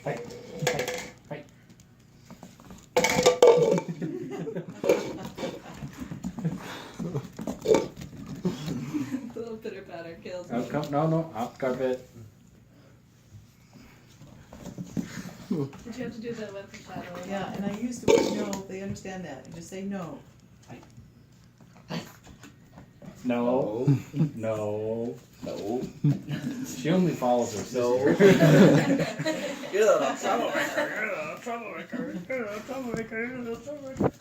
Fight. Little pitter patter kills me. No, off carpet. Did you have to do that with the shadow? Yeah, and I use the word no, they understand that. You just say no. No. No. No. She only follows her sister. No. You're the troublemaker. You're the troublemaker. You're the troublemaker. You're the troublemaker.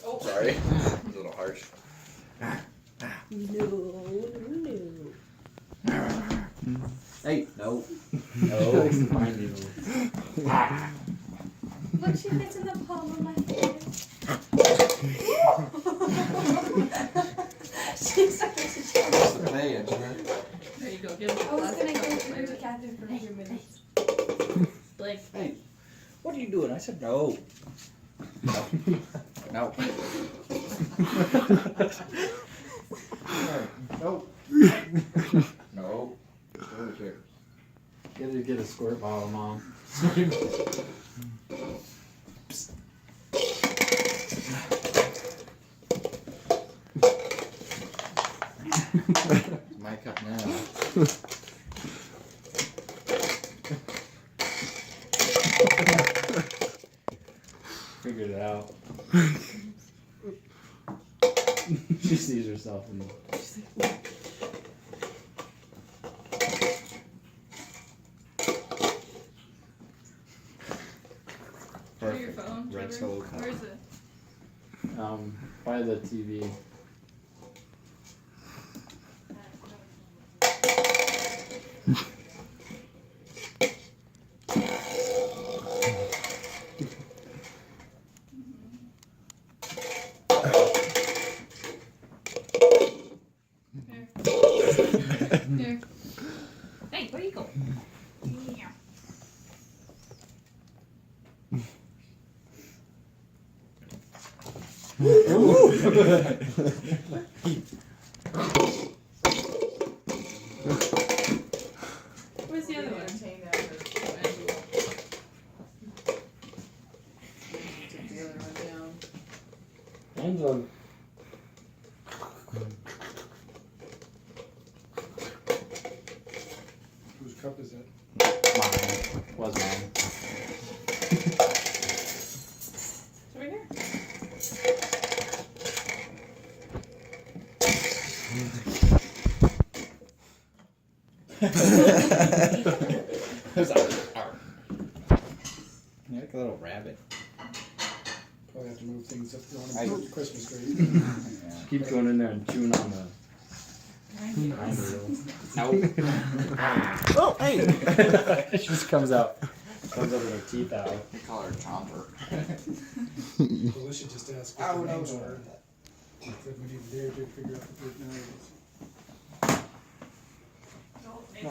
Oh, sorry. It's a little harsh. No. Hey, no. She likes to No. find you. Look, she fits in the palm of my hand. She's starting to jump. Hey, Angela. There you go. Give me I was gonna go to Catherine for a few minutes. Blake. Hey, what are you doing? I said no. No. No. Nope. No. Over here. Get a squirt bottle, Mom. It's my cup now. Figured it out. She sees herself in the... Show your phone. Red Trevor. Solo cup. Where is it? by the TV. Here. Hey, where you go? Yeah. Where's the other one? Maintain that or take the other one down. Angela. Whose cup is it? Mine. Was mine. It's right here. There's our. You're like a little rabbit. Probably have to move things up on I- the Christmas tree. Yeah. Keep going in there and chewing on the pine needle. Nope. Oh, hey! It just comes up with her teeth out. We call her Chomper. Well, we should just ask Oh, what the no, names no. are. That we need a day or two to figure out the personalities.